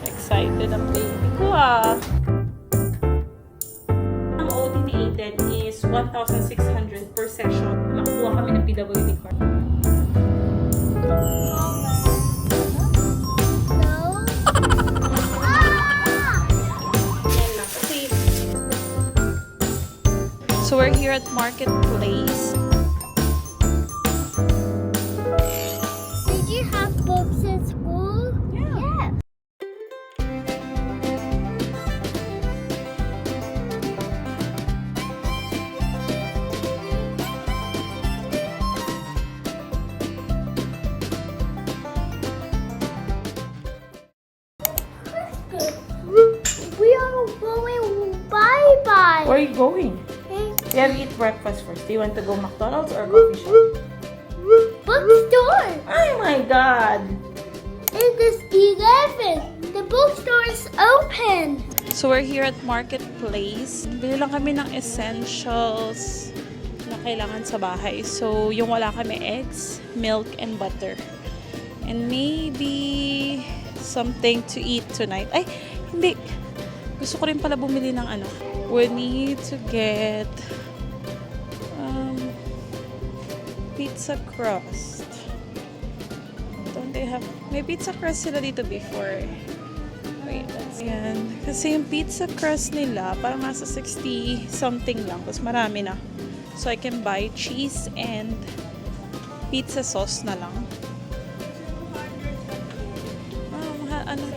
Excited ang baby ko ah. Ang OTT is 1,600 per session. Makakuha kami ng PWD card. So we're here at Marketplace. Did you have books in school? Yeah. We are going bye-bye. Where are you going? We have to eat breakfast first. Do you want to go McDonald's or coffee shop? Bookstore. Oh my God! It is 11. The bookstore is open. So we're here at Marketplace. Bili lang kami ng essentials na kailangan sa bahay. So yung wala kami, eggs, milk, and butter. And maybe something to eat tonight. Ay, hindi. Gusto ko rin pala bumili ng ano. We need to get pizza crust. Don't they have... May pizza crust sila dito before. Wait, that's yan. Kasi yung pizza crust nila, parang nasa 60 something lang. Tapos marami na. So I can buy cheese and pizza sauce na lang.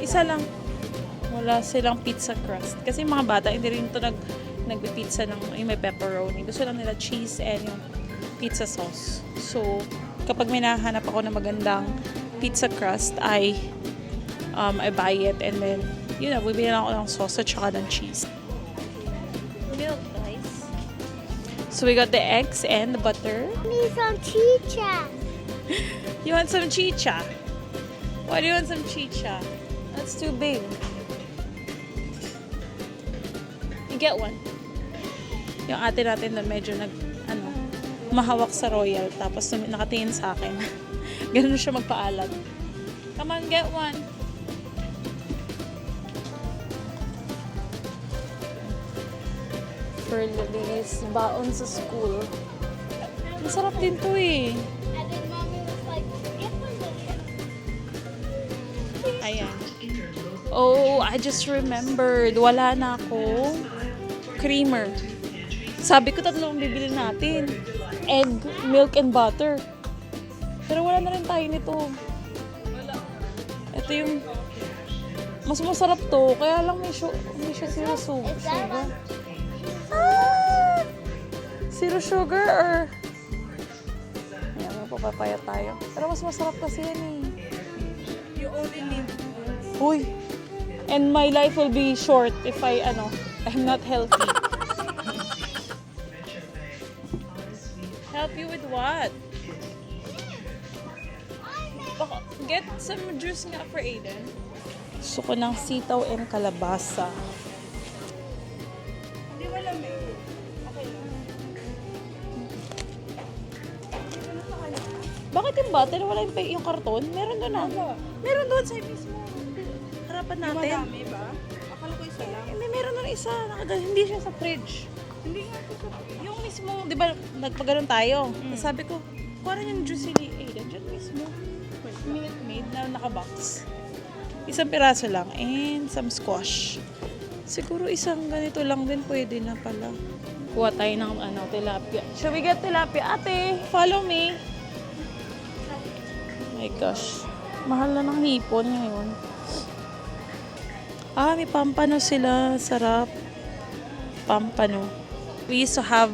Isa lang. Wala silang pizza crust. Kasi yung mga bata, hindi rin ito nagpipizza ng yung may pepperoni. Gusto lang nila cheese and yung pizza sauce. So, kapag may nahanap ako ng magandang pizza crust, I buy it and then, you know, bibili lang ako ng sauce at saka ng cheese. Milk, guys. So, we got the eggs and the butter. I need some chicha. You want some chicha? Why do you want some chicha? That's too big. You get one. Yung ate natin na medyo mahawak sa royal tapos nakatingin sa akin. Ganun siya magpaalam. Come on, get one. For Lily's baon sa school. Masarap din to eh. And then mommy was like, get one. Ayan. Oh, I just remembered. Wala na ako creamer. Sabi ko tatlong bibili natin. Egg, milk, and butter. Pero wala na rin tayo nito. Ito yung mas masarap to. Kaya lang may siya zero sugar. Ah! Zero sugar or... Ayan, magpapapaya tayo. Pero mas masarap kasi yan eh. You only need... Uy! And my life will be short if I'm not healthy. Help you with what? Get some juice nga for Aiden. Gusto ko ng sitaw and kalabasa. Hindi wala may. Okay lang. Bakit yung butter? Wala yung karton? Meron doon ah. Meron doon sa mismo. Harapan natin. Madami ba? Akala ko isa lang. Hindi, meron doon isa. Hindi siya sa fridge. Hindi nga ito sa fridge. Yung mismo, di ba, nagpagano'n tayo. Sabi ko, kuha rin yung juicy ni Aiden. Diyan mismo. Minute Maid na nakabox. Isang piraso lang. And some squash. Siguro isang ganito lang din pwede na pala. Kuha tayo ng tilapia. Shall we get tilapia? Ate, follow me. Oh my gosh. Mahal na ng hipon ngayon. May pampano sila. Sarap. Pampano. We used to have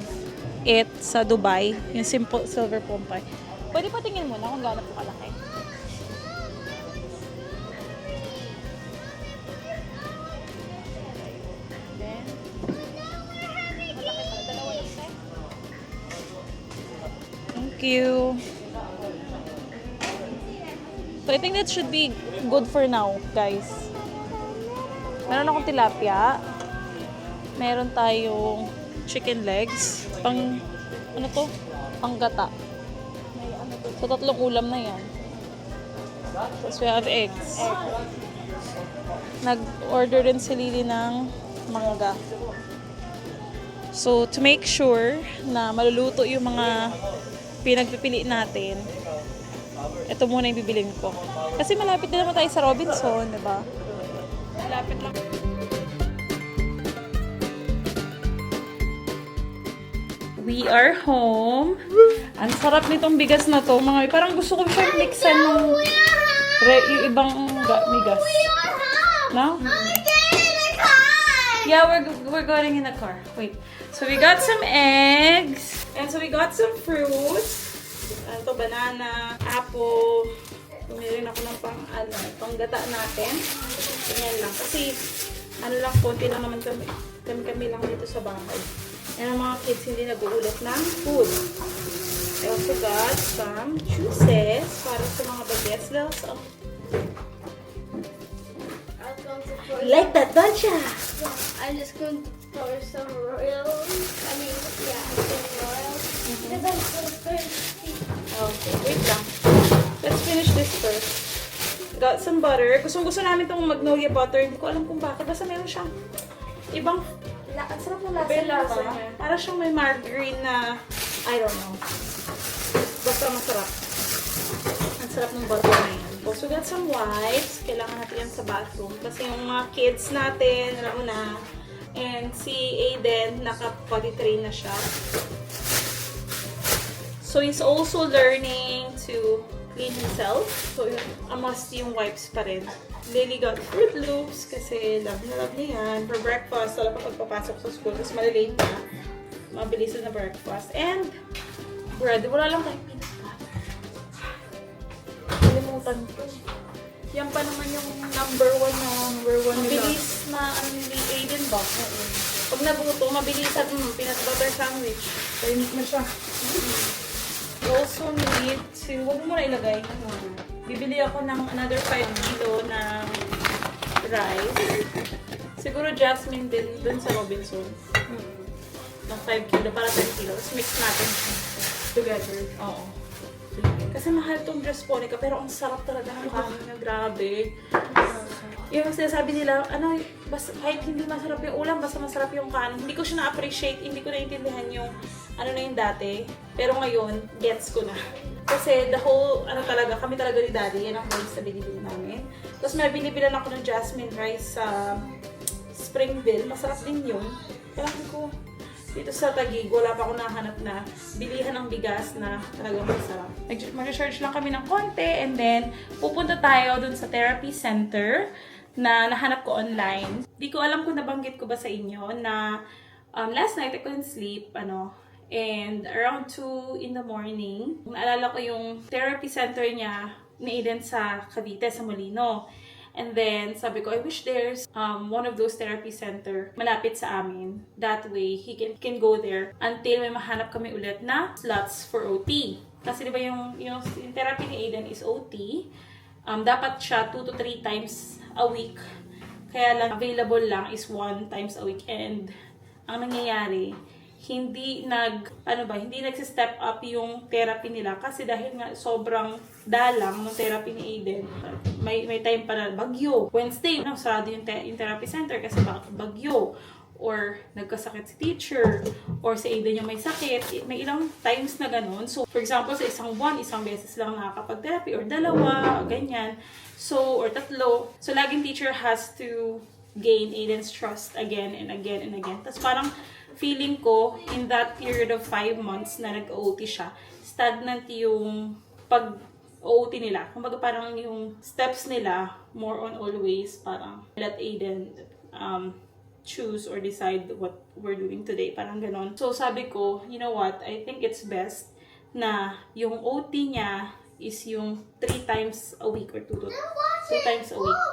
it sa Dubai. Yung simple silver pompay. Pwede pa tingin muna kung gaano po kalaki. Then, malaki pala. Dalawa lang tayo. Thank you. So, I think that should be good for now, guys. Meron akong tilapia. Meron tayong chicken legs. Ano to? Panggata. So, 3 ulam na yan. Tapos we have eggs. Nag-order din si Lily ng mangga. So, to make sure na maluluto yung mga pinagpipili natin, ito muna yung bibilin ko. Kasi malapit din naman tayo sa Robinson, di ba? Malapit lang. We are home. Ang sarap nitong bigas na to. Mga, parang gusto ko siyang mixan ng yung ibang bigas. No? Yeah, we're going in the car. Wait. So we got some eggs. And so we got some fruits. Ito, banana, apple. Bumili rin ako ng panggata natin. Ganyan lang. Kasi, konti lang naman kami lang dito sa bahay. And ang mga kids hindi nag-uulat ng food. I also got some juices para sa mga bagets. Like that, don't ya? I'm just going to pour some royals. I mean, yeah, some royals. Because I'm so thirsty. Okay, wait lang. Let's finish this first. Got some butter. Gusto namin itong magnolia butter. Hindi ko alam kung bakit. Basta meron siyang ibang... Ang sarap ng lasa niya. Para siyang may margarine na... I don't know. Basta masarap. Ang sarap ng butter na yan. Also, got some wipes. Kailangan natin yan sa bathroom. Kasi yung mga kids natin, alam mo na. And si Aiden, naka-potty train na siya. So, he's also learning to clean himself. So, a must yung wipes pa rin. Lily got Fruit Loops kasi love na yan. For breakfast, wala pa pagpapasok sa school kasi malilate na. Mabilis na breakfast. And bread. Wala lang tayong peanut butter. Kalimutan ko. Yan pa naman yung number one nila. Mabilis na ni Aiden ba? Pag nabuto, mabilis at peanut butter sandwich. Kaya mo siya. You also need to, huwag mo muna ilagay. Bibili ako ng another 5 kilo ng rice. Siguro jasmine din dun sa Robinson. Ng 5 kilo para 10 kilo. Tapos mix natin together. Oo. Kasi mahal tong Jasponica, pero ang sarap talaga ng kanin niya. Grabe. Yung sinasabi nila, basta, kahit hindi masarap yung ulam, basta masarap yung kanin. Hindi ko siya na-appreciate, hindi ko na-intindihan yung na yung dati. Pero ngayon, gets ko na. Kasi the whole, kami talaga ni Daddy, yan ang rice na binibili namin. Tapos may binibilan ako ng jasmine rice sa Springville. Masarap din yun. Parang ko, dito sa Taguig, wala pa ako nahanap na bilihan ng bigas na talagang masarap. Mag-search lang kami ng konti and then pupunta tayo dun sa therapy center na nahanap ko online. Di ko alam kung nabanggit ko ba sa inyo na last night I couldn't sleep, and around 2 in the morning, naalala ko yung therapy center niya ni Eden sa Cavite, sa Molino. And then, sabi ko, I wish there's one of those therapy center malapit sa amin. That way, he can go there until may mahanap kami ulit na slots for OT. Kasi di ba yung therapy ni Aiden is OT. Dapat siya 2 to 3 times a week. Kaya lang, available lang is 1 times a week. And ang nangyayari, hindi nagsi-step up yung therapy nila kasi dahil nga sobrang dalang ng therapy ni Aiden. May time pa na bagyo. Wednesday, sarado yung therapy center kasi bagyo. Or nagkasakit si teacher. Or si Aiden yung may sakit. May ilang times na ganun. So, for example, sa isang buwan, isang beses lang nakakapag-therapy or 2, ganyan. So, or 3. So, laging teacher has to gain Aiden's trust again and again and again. Tapos parang feeling ko, in that period of 5 months na nag-OT siya, stagnant yung pag-OT nila. Kumbaga parang yung steps nila, more on always, parang let Aiden choose or decide what we're doing today. Parang ganon. So sabi ko, you know what, I think it's best na yung OT niya is yung 3 times a week or 2 times a week.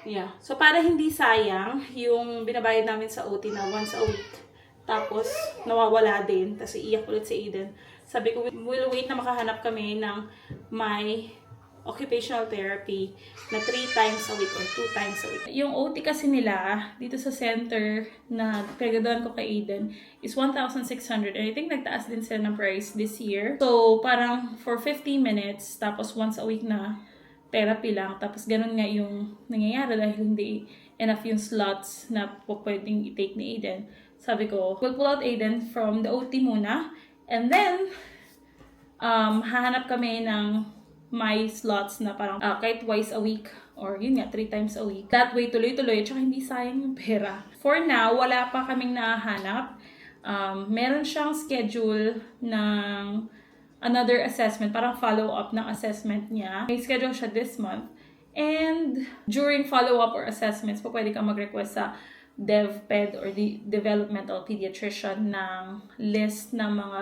Yeah. So, para hindi sayang yung binabayad namin sa OT na once a week. Tapos, nawawala din. Tapos, iiyak ulit si Aiden. Sabi ko, we'll wait na makahanap kami ng may occupational therapy na 3 times a week or 2 times a week. Yung OT kasi nila dito sa center na pinagdadaan ko kay Aiden is 1,600 and I think nagtaas din sila ng price this year. So parang for 15 minutes tapos once a week na therapy lang. Tapos ganun nga yung nangyayari dahil hindi enough yung slots na pwedeng i-take ni Aiden. Sabi ko, we'll pull out Aiden from the OT muna and then hahanap kami ng my slots na parang kahit twice a week or yun nga, 3 times a week. That way, tuloy-tuloy, tsaka hindi sayang yung pera. For now, wala pa kaming nahanap. Meron siyang schedule ng another assessment, parang follow-up ng assessment niya. May schedule siya this month. And during follow-up or assessments, pwede kang mag-request sa DevPed or the developmental pediatrician ng list ng mga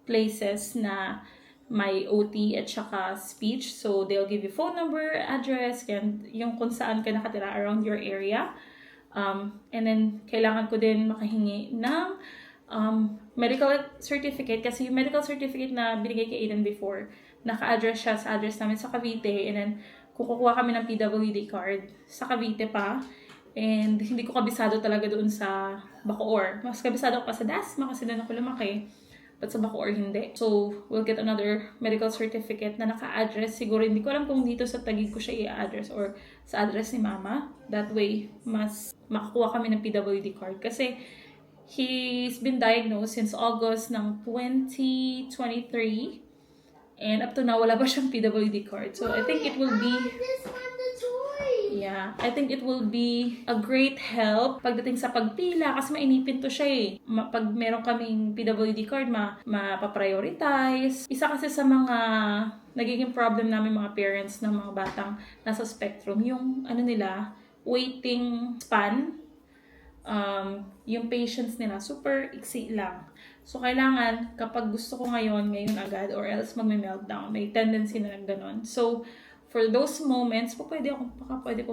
places na may OT at saka speech. So, they'll give you phone number, address, and yung kung saan ka nakatira around your area. And then, kailangan ko din makahingi ng medical certificate kasi yung medical certificate na binigay kay Aiden before, naka-address siya sa address namin sa Cavite. And then, kukuha kami ng PWD card sa Cavite pa. And hindi ko kabisado talaga doon sa Bacoor. Mas kabisado ko pa sa Dasma kasi doon ako lumaki. But sa Bacoor, hindi. So, we'll get another medical certificate na naka-address. Siguro, hindi ko alam kung dito sa Taguig ko siya i-address or sa address ni Mama. That way, mas makakuha kami ng PWD card. Kasi, he's been diagnosed since August ng 2023. And up to now, wala pa siyang PWD card. So, I think it will be... Yeah, I think it will be a great help pagdating sa pagpila kasi mainipin to siya eh. Pag meron kaming PWD card, mapaprioritize. Isa kasi sa mga nagiging problem namin mga parents ng mga batang nasa spectrum, yung waiting span, yung patience nila, super iksi lang. So, kailangan kapag gusto ko ngayon agad or else magme-meltdown. May tendency na gano'n. So, for those moments, pwede ko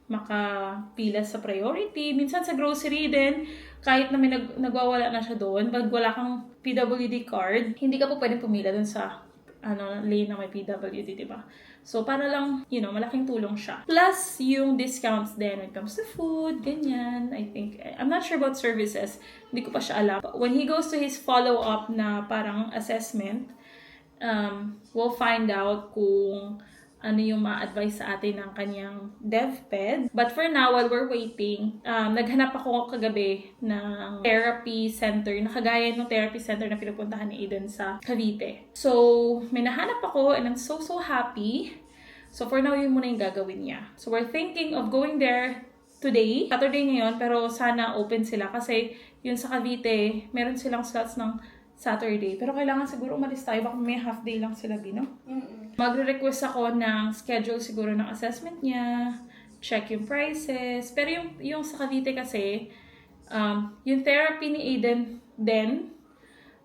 makapila sa priority. Minsan sa grocery din, kahit na may nagwawala na siya doon, pag wala kang PWD card, hindi ka po pwedeng pumila doon sa lane na may PWD, diba? So, para lang, malaking tulong siya. Plus, yung discounts din when it comes to food, ganyan. I think, I'm not sure about services. Hindi ko pa siya alam. But when he goes to his follow-up na parang assessment, we'll find out kung ano yung ma-advise sa atin ng kanyang DevPed. But for now, while we're waiting, naghanap ako kagabi ng therapy center, nakagaya ng therapy center na pinupuntahan ni Aiden sa Cavite. So, may nahanap ako and I'm so happy. So, for now, yun muna yung gagawin niya. So, we're thinking of going there today, Saturday ngayon, pero sana open sila kasi yun sa Cavite, meron silang slots ng Saturday. Pero kailangan siguro umalis tayo. Baka may half day lang sila, no? Magre-request ako ng schedule siguro ng assessment niya. Check yung prices. Pero yung sa Cavite kasi, yung therapy ni Aiden then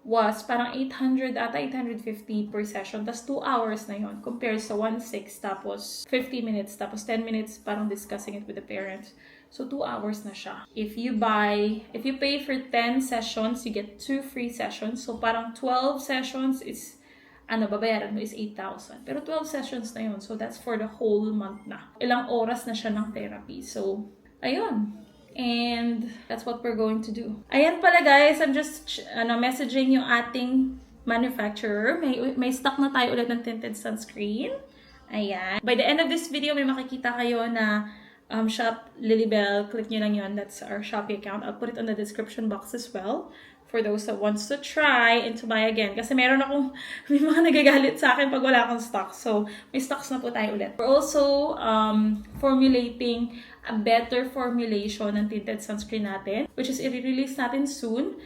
was parang 850 per session. Tapos 2 hours na yon compared sa 1.6 tapos 50 minutes tapos 10 minutes parang discussing it with the parents. So, 2 hours na siya. If you pay for 10 sessions, you get 2 free sessions. So, parang 12 sessions is, babayaran mo is 8,000. Pero 12 sessions na yun. So, that's for the whole month na. Ilang oras na siya ng therapy. So, ayun. And that's what we're going to do. Ayan pala guys, I'm just messaging yung ating manufacturer. May stock na tayo ulit ng tinted sunscreen. Ayan. By the end of this video, may makikita kayo na shop Lilybell, click nyo lang yun. That's our Shopee account. I'll put it on the description box as well for those that wants to try and to buy again. Kasi may mga nagagalit sa akin pag wala akong stock. So, may stocks na po tayo ulit. We're also formulating a better formulation ng tinted sunscreen natin, which is i-release natin soon.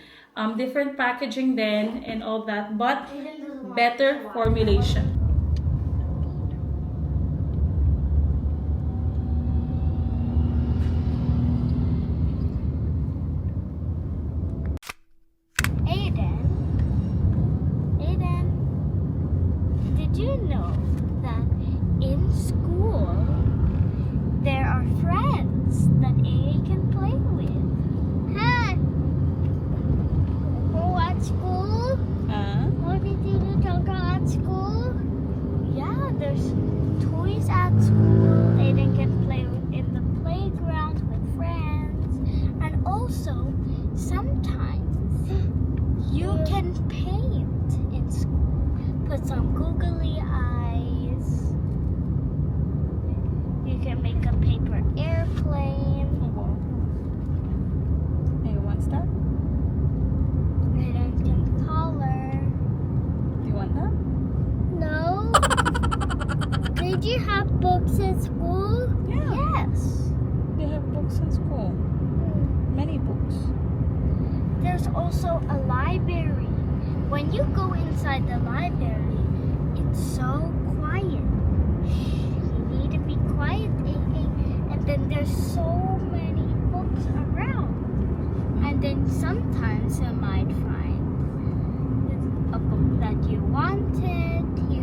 Different packaging then and all that, but better formulation. Did you know that in school there are friends that AA can play with? Huh? Oh, at school? What did you do at school? googly eyes. You can make a paper airplane. Hey, what's that? And it can color. Do you want that? No. Did you have books at school? Yeah. Yes. They have books in school. Many books. There's also a library. When you go inside the library, it's so quiet. You need to be quiet, and then there's so many books around. And then sometimes you might find a book that you wanted. You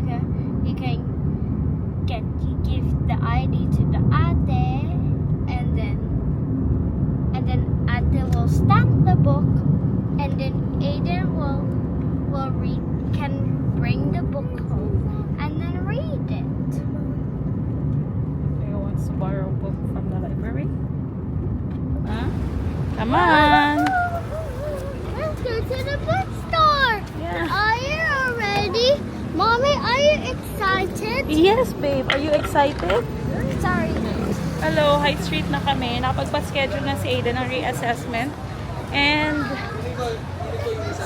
give the ID to the ate, and then ate will stamp the book, and then Aiden will bring the book home and then read it. He wants to borrow a book from the library. Huh? Come on. Let's go to the bookstore. Yeah. Are you ready? Mommy, are you excited? Yes, babe. Are you excited? Sorry. Hello, High Street na kami. Nakapagpa-schedule na si Aiden ng reassessment. And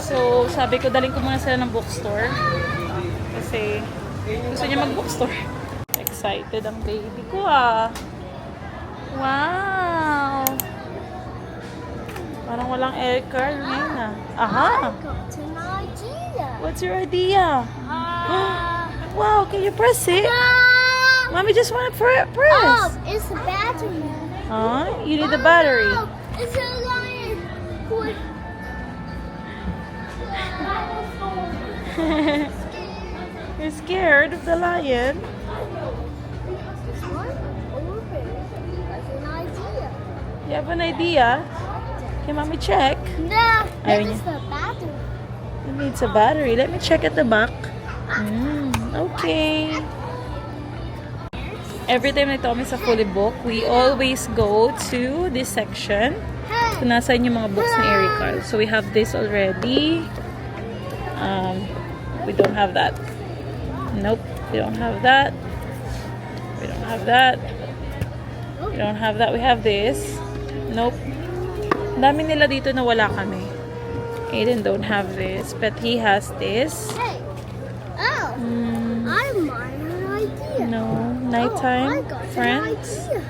so, sabi ko, daling ko muna sila ng bookstore. Kasi gusto niya mag-bookstore. Excited ang baby ko ah. Wow! Parang walang air car ngayon ah. Aha! I got an idea. What's your idea? Wow, can you press it? Mommy just want to press. Oh, it's a battery. Huh? You need the battery. Oh, it's a lion. Quick. You're scared of the lion? This one over. That's an idea. You have an idea? Can mommy check? No, that Ayun is niya. the battery. It needs a battery. Let me check at the back. Okay. Every time na ito kami sa fully book, we always go to this section. Hey. Kung nasaan yung mga books ni Erica. So we have this already. We don't have that. Nope. We don't have that. We don't have that. We don't have that. We have this. Nope. Ang dami nila dito na wala kami. Aiden don't have this, but he has this. Hey. Oh, I might have an idea. No. I Nighttime. got an Friends. idea.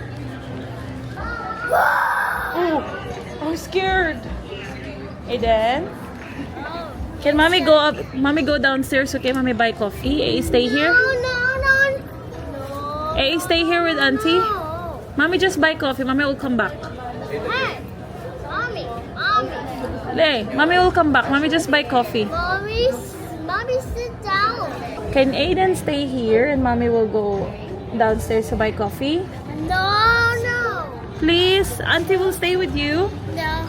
Oh, I'm scared. Aiden, Oh. can mommy go up? Mommy go downstairs, okay? Mommy buy coffee. Stay here. No. Stay here with auntie. No. Mommy just buy coffee. Mommy will come back. Hey, mommy. Lay, mommy will come back. Mommy just buy coffee. Mommy, sit down. Can Aiden stay here and mommy will go downstairs to buy coffee? No. Please, auntie will stay with you. No.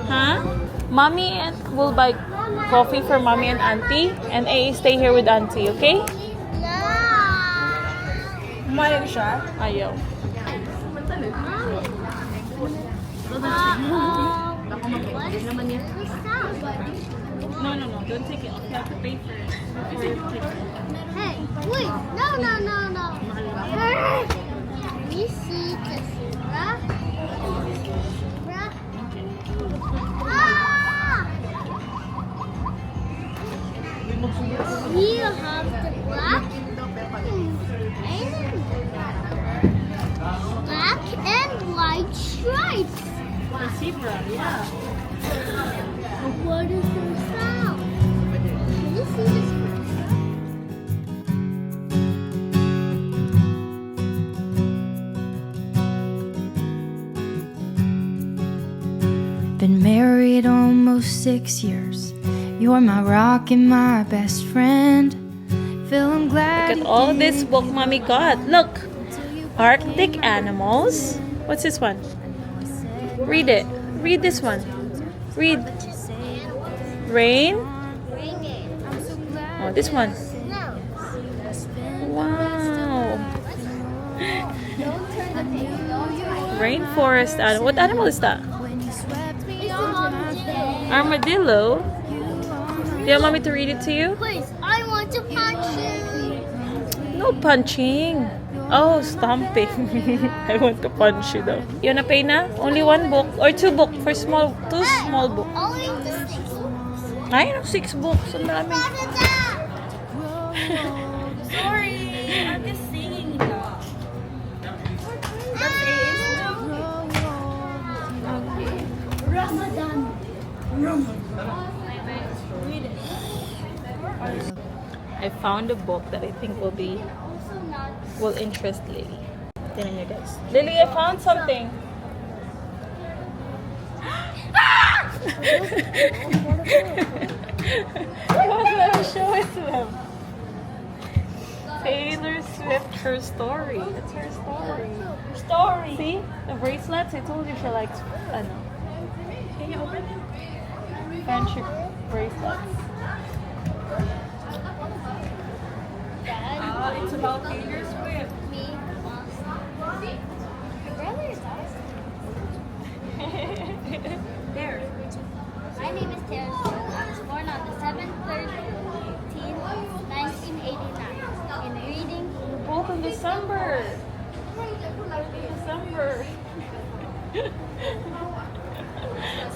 Huh? Mommy will buy coffee for mommy and auntie, and stay here with auntie, okay? No. Umayag siya? Ayaw. What is this sound? No, don't take it. You have to pay for it. Hey, wait. No. Let me see this. You have the black and white stripes. The zebra, yeah. What is the sound? Can you see this? Been married almost 6 years. You're my rock and my best friend. Feeling glad. Look at all this book mommy got. Look. Arctic animals. What's this one? Read it. Read this one. Read. Rain. Oh, this one. No. Wow. Don't turn the page. Rainforest animal. What animal is that? It's an armadillo. Armadillo. Do you want mommy to read it to you? Please, I want to punch you. No punching. Oh, stomping. I want to punch you though. You wanna pay na? Only one book or two book for two small book. Only the 6 books. Ay, no, 6 books. Ang dami. What is that? Sorry, I'm just singing now. Ramadan. I found a book that I think will interest Lily. Tingnan niyo guys. Lily, I found something. Let me show it to them. Taylor Swift, her story. It's her story. Story. See? The bracelets? I told you she likes, ano. Can you open it? Friendship bracelets. It's about Taylor Swift. Me. Your brother is awesome. There. My name is Taylor Swift. I was born on the 7th, 1989. In reading, We're both in December. December.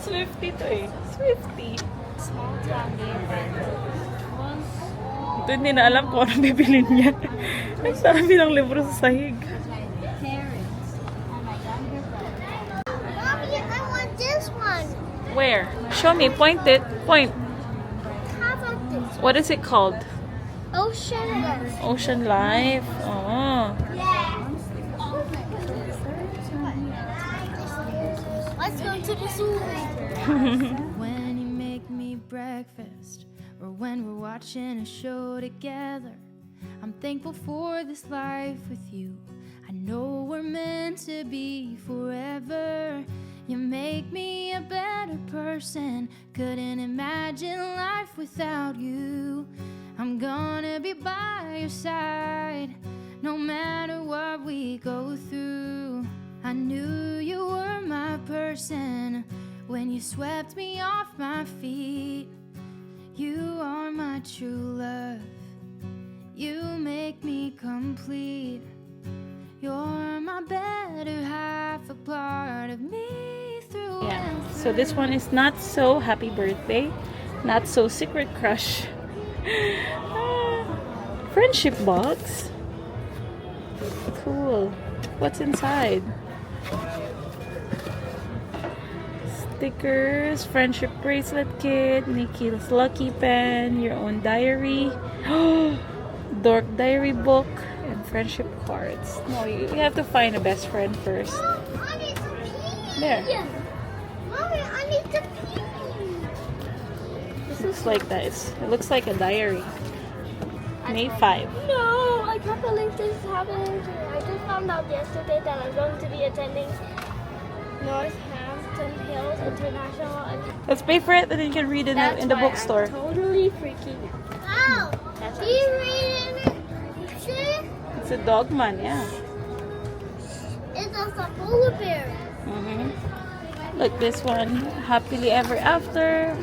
Swifty to eh. Swifty. small town neighborhood. Ito hindi na alam kung anong bibilin niya. Ang sabi ng libro sa sahig. Parents and my younger brother. Mommy, I want this one. Where? Show me. Point it. Point. How about this? What is it called? Ocean Life. Ocean Life. Oh. Yeah. Let's go to the zoo. When you make me breakfast, or when we're watching a show together, I'm thankful for this life with you. I know we're meant to be forever. You make me a better person. Couldn't imagine life without you. I'm gonna be by your side, no matter what we go through. I knew you were my person when you swept me off my feet. You are my true love. You make me complete. You're my better half, a part of me through Yeah. and So this one is not so happy birthday, not so secret crush. Friendship box. Cool. What's inside? Stickers, friendship bracelet kit, Nikki's lucky pen, your own diary, dork diary book, and friendship cards. No, you have to find a best friend first. I need to pee. There. Mommy, I need to pee. This looks like that. It looks like a diary. May 5. No, I can't believe this is happening to me. I just found out yesterday that I'm going to be attending Northampton Hills International. Let's pay for it, and then you can read in the bookstore. Totally freaking out. Wow. That's do you read it? See? It's a Dogman, yeah. It's a polar bear. Look, this one, happily ever after.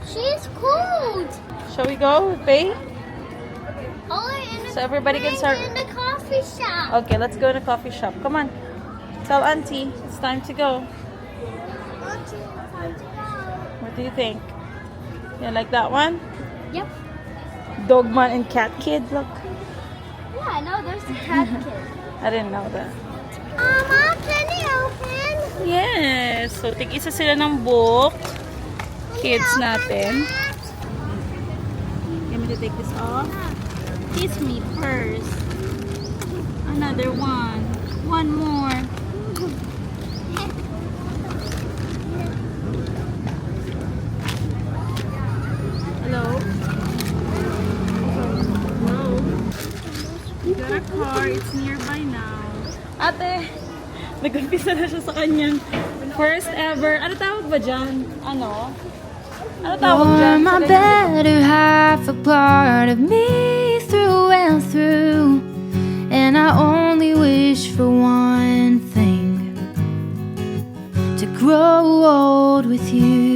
She's cold. Shall we go? Pay? Oh, So everybody can start. in the coffee shop. Okay, let's go to the coffee shop. Come on. Tell Auntie it's time to go. What do you think? You like that one? Yep. Dogman and Cat Kid, look. Yeah, I know there's a cat kid. I didn't know that. Mama, can you open? Yes. So, tig-isa sila ng book. Kids natin. Let me to take this off. Kiss me first. Another one. One more. Hello? Hello? We got a car. It's nearby now. Ate, nag-umpisa na siya sa kanyang first ever. Ano tawag ba dyan? Ano? Ano tawag You're dyan? my better half, a part of me through and through. And I only wish for one thing: to grow old with you.